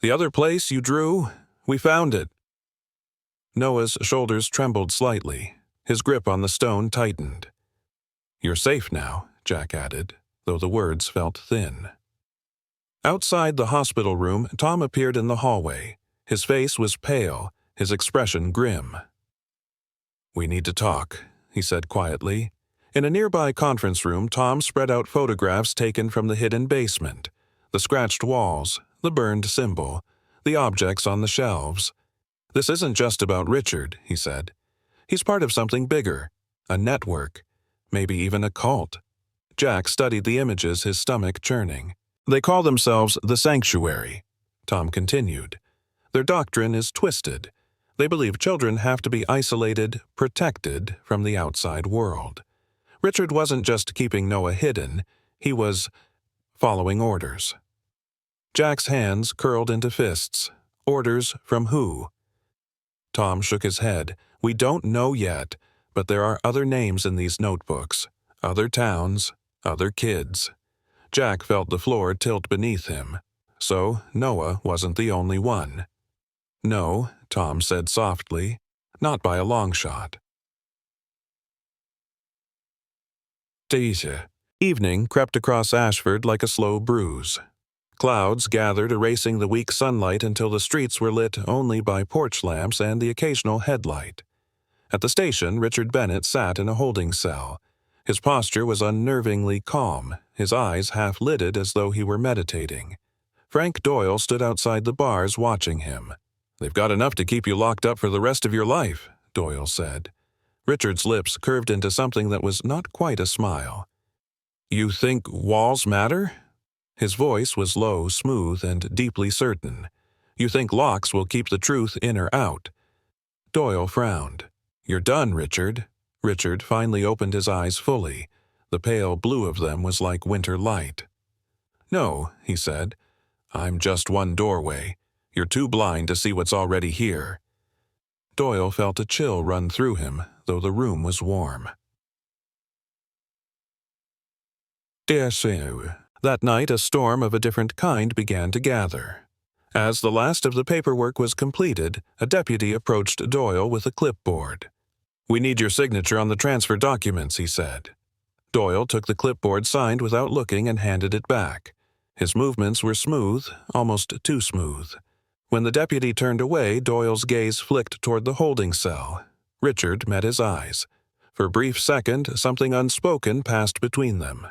"The other place you drew? We found it." Noah's shoulders trembled slightly. His grip on the stone tightened. "You're safe now," Jack added, though the words felt thin. Outside the hospital room, Tom appeared in the hallway. His face was pale, his expression grim. "We need to talk," he said quietly. In a nearby conference room, Tom spread out photographs taken from the hidden basement. The scratched walls, the burned symbol, the objects on the shelves. "This isn't just about Richard," he said. "He's part of something bigger, a network, maybe even a cult." Jack studied the images, his stomach churning. "They call themselves the Sanctuary," Tom continued. "Their doctrine is twisted. They believe children have to be isolated, protected from the outside world. Richard wasn't just keeping Noah hidden, he was following orders." Jack's hands curled into fists. "Orders from who?" Tom shook his head. "We don't know yet, but there are other names in these notebooks, other towns, other kids." Jack felt the floor tilt beneath him. So Noah wasn't the only one. "No," Tom said softly, "not by a long shot." Evening crept across Ashford like a slow bruise. Clouds gathered, erasing the weak sunlight until the streets were lit only by porch lamps and the occasional headlight. At the station, Richard Bennett sat in a holding cell. His posture was unnervingly calm, his eyes half-lidded as though he were meditating. Frank Doyle stood outside the bars watching him. "They've got enough to keep you locked up for the rest of your life," Doyle said. Richard's lips curved into something that was not quite a smile. "You think walls matter?" His voice was low, smooth, and deeply certain. "You think locks will keep the truth in or out?" Doyle frowned. "You're done, Richard." Richard finally opened his eyes fully. The pale blue of them was like winter light. "No," he said. "I'm just one doorway. You're too blind to see what's already here." Doyle felt a chill run through him, though the room was warm. Dear Sue. That night, a storm of a different kind began to gather. As the last of the paperwork was completed, a deputy approached Doyle with a clipboard. "We need your signature on the transfer documents," he said. Doyle took the clipboard signed without looking and handed it back. His movements were smooth, almost too smooth. When the deputy turned away, Doyle's gaze flicked toward the holding cell. Richard met his eyes. For a brief second, something unspoken passed between them.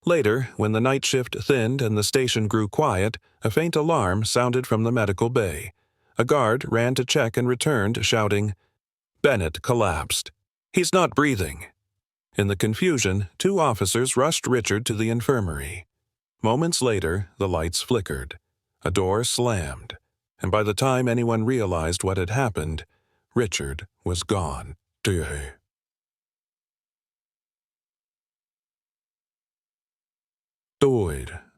Later, when the night shift thinned and the station grew quiet, a faint alarm sounded from the medical bay. A guard ran to check and returned, shouting, "Bennett collapsed. He's not breathing." In the confusion, 2 officers rushed Richard to the infirmary. Moments later, the lights flickered. A door slammed, and by the time anyone realized what had happened, Richard was gone. Died.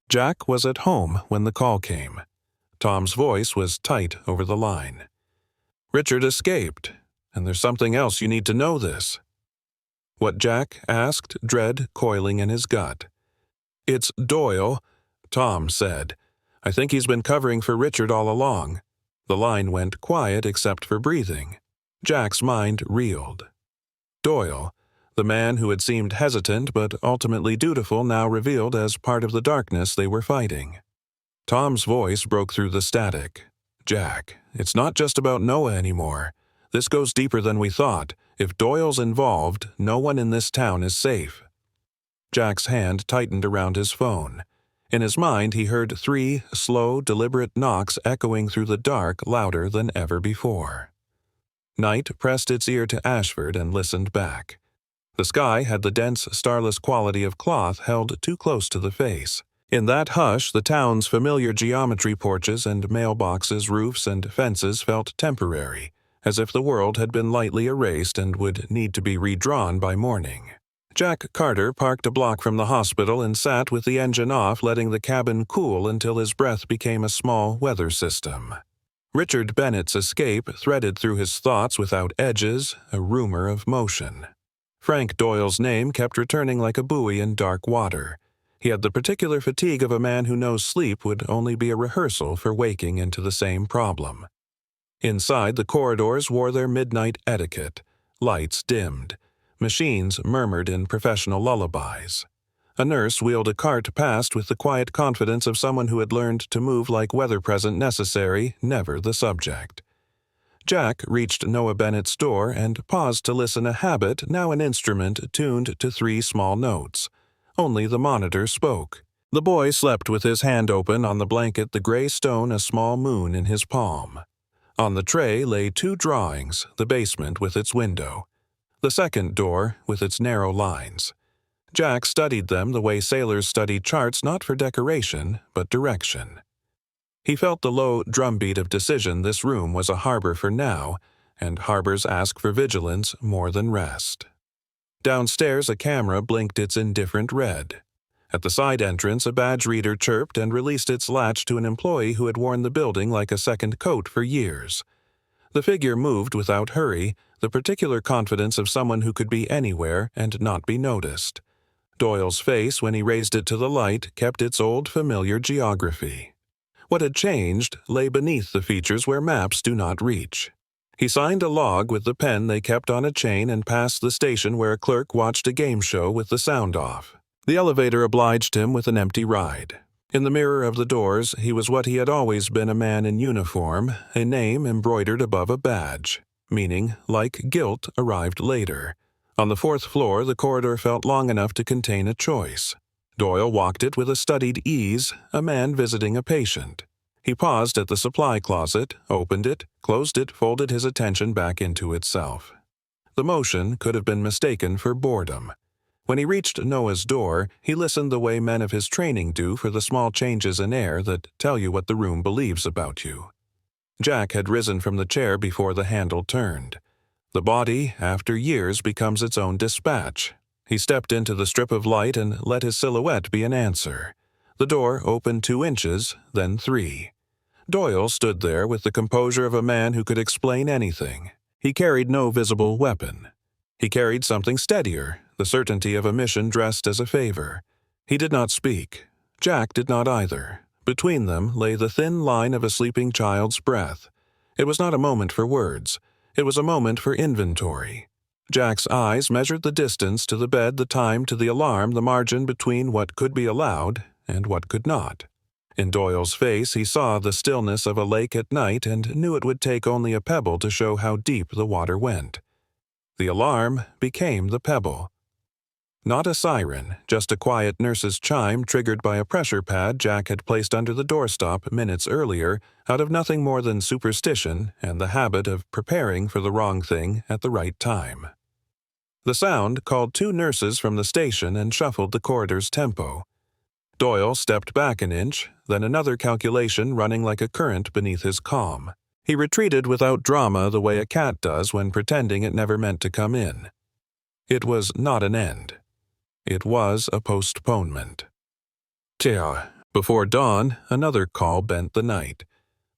Jack was at home when the call came. Tom's voice was tight over the line. Richard escaped, and there's something else you need to know this. What Jack asked, dread coiling in his gut. It's Doyle, Tom said. I think he's been covering for Richard all along. The line went quiet except for breathing. Jack's mind reeled. Doyle, the man who had seemed hesitant but ultimately dutiful, now revealed as part of the darkness they were fighting. Tom's voice broke through the static. Jack, it's not just about Noah anymore. This goes deeper than we thought. If Doyle's involved, no one in this town is safe. Jack's hand tightened around his phone. In his mind, he heard 3 slow, deliberate knocks echoing through the dark louder than ever before. Night pressed its ear to Ashford and listened back. The sky had the dense, starless quality of cloth held too close to the face. In that hush, the town's familiar geometry, porches and mailboxes, roofs and fences felt temporary, as if the world had been lightly erased and would need to be redrawn by morning. Jack Carter parked a block from the hospital and sat with the engine off, letting the cabin cool until his breath became a small weather system. Richard Bennett's escape threaded through his thoughts without edges, a rumor of motion. Frank Doyle's name kept returning like a buoy in dark water. He had the particular fatigue of a man who knows sleep would only be a rehearsal for waking into the same problem. Inside, the corridors wore their midnight etiquette. Lights dimmed. Machines murmured in professional lullabies. A nurse wheeled a cart past with the quiet confidence of someone who had learned to move like weather present necessary, never the subject. Jack reached Noah Bennett's door and paused to listen, a habit, now an instrument tuned to 3 small notes. Only the monitor spoke. The boy slept with his hand open on the blanket, the gray stone a small moon in his palm. On the tray lay 2 drawings, the basement with its window. The second door with its narrow lines. Jack studied them the way sailors study charts, not for decoration, but direction. He felt the low drumbeat of decision. This room was a harbor for now, and harbors ask for vigilance more than rest. Downstairs, a camera blinked its indifferent red. At the side entrance, a badge reader chirped and released its latch to an employee who had worn the building like a second coat for years. The figure moved without hurry, the particular confidence of someone who could be anywhere and not be noticed. Doyle's face, when he raised it to the light, kept its old familiar geography. What had changed lay beneath the features where maps do not reach. He signed a log with the pen they kept on a chain and passed the station where a clerk watched a game show with the sound off. The elevator obliged him with an empty ride. In the mirror of the doors, he was what he had always been, a man in uniform, a name embroidered above a badge. Meaning, like guilt, arrived later. On the 4th floor, the corridor felt long enough to contain a choice. Doyle walked it with a studied ease, a man visiting a patient. He paused at the supply closet, opened it, closed it, folded his attention back into itself. The motion could have been mistaken for boredom. When he reached Noah's door, he listened the way men of his training do for the small changes in air that tell you what the room believes about you. Jack had risen from the chair before the handle turned. The body, after years, becomes its own dispatch. He stepped into the strip of light and let his silhouette be an answer. The door opened 2 inches, then 3. Doyle stood there with the composure of a man who could explain anything. He carried no visible weapon. He carried something steadier, the certainty of a mission dressed as a favor. He did not speak. Jack did not either. Between them lay the thin line of a sleeping child's breath. It was not a moment for words. It was a moment for inventory. Jack's eyes measured the distance to the bed, the time to the alarm, the margin between what could be allowed and what could not. In Doyle's face, he saw the stillness of a lake at night and knew it would take only a pebble to show how deep the water went. The alarm became the pebble. Not a siren, just a quiet nurse's chime triggered by a pressure pad Jack had placed under the doorstop minutes earlier, out of nothing more than superstition and the habit of preparing for the wrong thing at the right time. The sound called 2 nurses from the station and shuffled the corridor's tempo. Doyle stepped back an inch, then another calculation running like a current beneath his calm. He retreated without drama the way a cat does when pretending it never meant to come in. It was not an end. It was a postponement. Tja, before dawn, another call bent the night.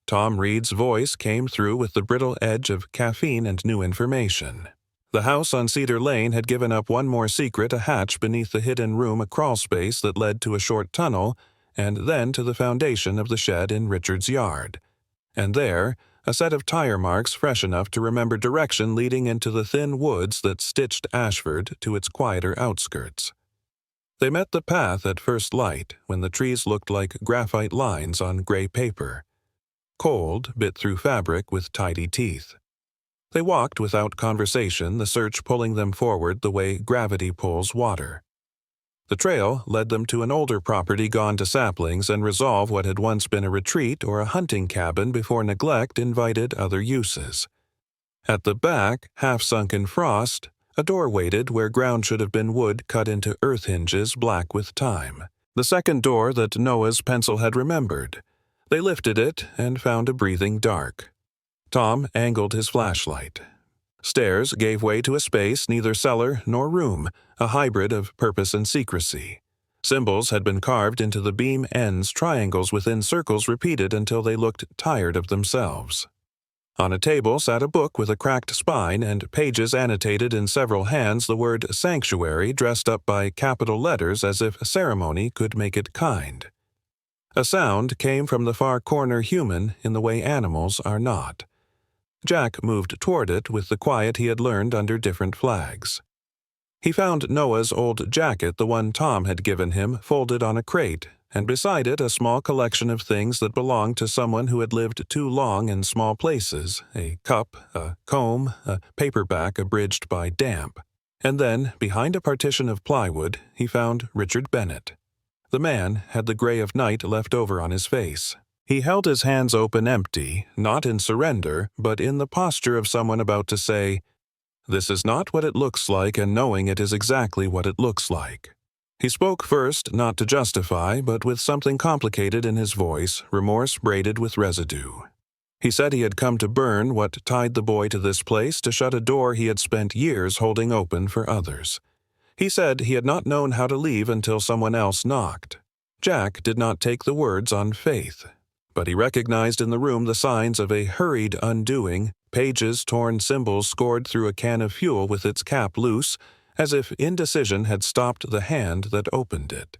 Tom Reed's voice came through with the brittle edge of caffeine and new information. The house on Cedar Lane had given up one more secret, a hatch beneath the hidden room, a crawlspace that led to a short tunnel, and then to the foundation of the shed in Richard's yard. And there, a set of tire marks fresh enough to remember direction leading into the thin woods that stitched Ashford to its quieter outskirts. They met the path at first light, when the trees looked like graphite lines on gray paper. Cold bit through fabric with tidy teeth. They walked without conversation, the search pulling them forward the way gravity pulls water. The trail led them to an older property gone to saplings and resolve what had once been a retreat or a hunting cabin before neglect invited other uses. At the back, half-sunk in frost, a door waited where ground should have been wood cut into earth hinges black with time. The second door that Noah's pencil had remembered. They lifted it and found a breathing dark. Tom angled his flashlight. Stairs gave way to a space neither cellar nor room, a hybrid of purpose and secrecy. Symbols had been carved into the beam ends, triangles within circles repeated until they looked tired of themselves. On a table sat a book with a cracked spine and pages annotated in several hands, the word sanctuary dressed up by capital letters as if ceremony could make it kind. A sound came from the far corner, human in the way animals are not. Jack moved toward it with the quiet he had learned under different flags. He found Noah's old jacket, the one Tom had given him, folded on a crate, and beside it a small collection of things that belonged to someone who had lived too long in small places, a cup, a comb, a paperback abridged by damp. And then, behind a partition of plywood, he found Richard Bennett. The man had the gray of night left over on his face. He held his hands open empty, not in surrender, but in the posture of someone about to say, "This is not what it looks like," and knowing it is exactly what it looks like. He spoke first, not to justify, but with something complicated in his voice, remorse braided with residue. He said he had come to burn what tied the boy to this place, to shut a door he had spent years holding open for others. He said he had not known how to leave until someone else knocked. Jack did not take the words on faith, but he recognized in the room the signs of a hurried undoing, pages torn, symbols scored through a can of fuel with its cap loose, as if indecision had stopped the hand that opened it.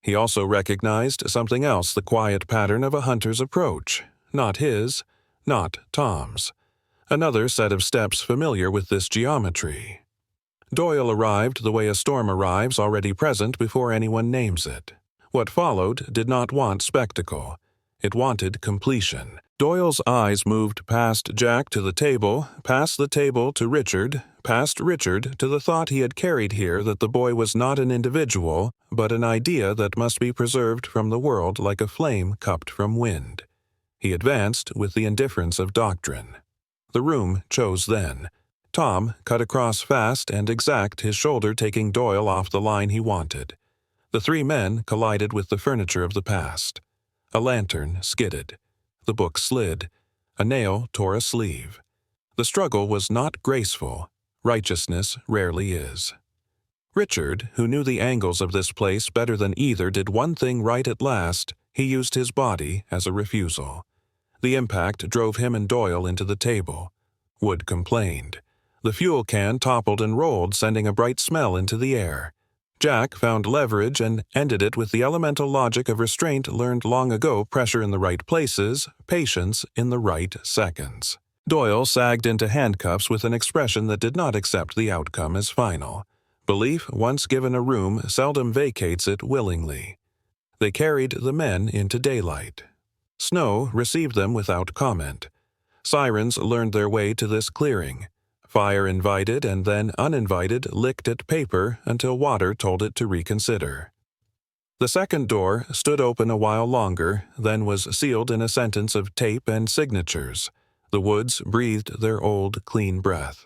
He also recognized something else, the quiet pattern of a hunter's approach, not his, not Tom's. Another set of steps familiar with this geometry. Doyle arrived the way a storm arrives, already present before anyone names it. What followed did not want spectacle. It wanted completion. Doyle's eyes moved past Jack to the table, past the table to Richard, past Richard to the thought he had carried here that the boy was not an individual, but an idea that must be preserved from the world like a flame cupped from wind. He advanced with the indifference of doctrine. The room chose then. Tom cut across fast and exact, his shoulder taking Doyle off the line he wanted. The three men collided with the furniture of the past. A lantern skidded. The book slid. A nail tore a sleeve. The struggle was not graceful. Righteousness rarely is. Richard, who knew the angles of this place better than either, did one thing right at last. He used his body as a refusal. The impact drove him and Doyle into the table. Wood complained. The fuel can toppled and rolled, sending a bright smell into the air. Jack found leverage and ended it with the elemental logic of restraint learned long ago: pressure in the right places, patience in the right seconds. Doyle sagged into handcuffs with an expression that did not accept the outcome as final. Belief, once given a room, seldom vacates it willingly. They carried the men into daylight. Snow received them without comment. Sirens learned their way to this clearing. Fire invited and then uninvited licked at paper until water told it to reconsider. The second door stood open a while longer, then was sealed in a sentence of tape and signatures. The woods breathed their old, clean breath.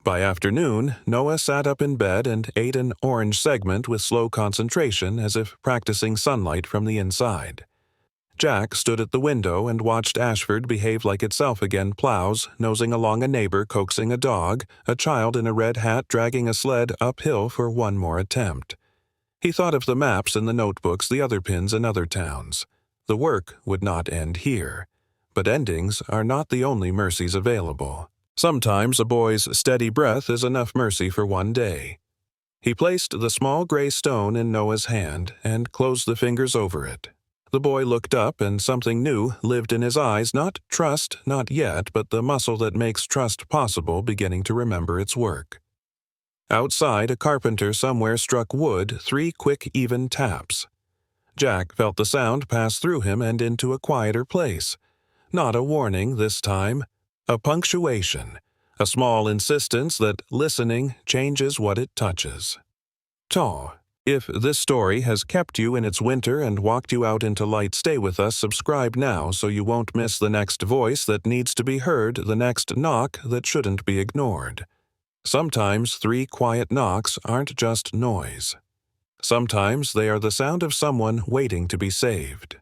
By afternoon, Noah sat up in bed and ate an orange segment with slow concentration as if practicing sunlight from the inside. Jack stood at the window and watched Ashford behave like itself again, plows, nosing along a neighbor coaxing a dog, a child in a red hat dragging a sled uphill for one more attempt. He thought of the maps and the notebooks, the other pins in other towns. The work would not end here. But endings are not the only mercies available. Sometimes a boy's steady breath is enough mercy for one day. He placed the small gray stone in Noah's hand and closed the fingers over it. The boy looked up, and something new lived in his eyes, not trust, not yet, but the muscle that makes trust possible beginning to remember its work. Outside, a carpenter somewhere struck wood 3 quick, even taps. Jack felt the sound pass through him and into a quieter place. Not a warning this time, a punctuation, a small insistence that listening changes what it touches. Taw. If this story has kept you in its winter and walked you out into light, stay with us. Subscribe now so you won't miss the next voice that needs to be heard, the next knock that shouldn't be ignored. Sometimes 3 quiet knocks aren't just noise. Sometimes they are the sound of someone waiting to be saved.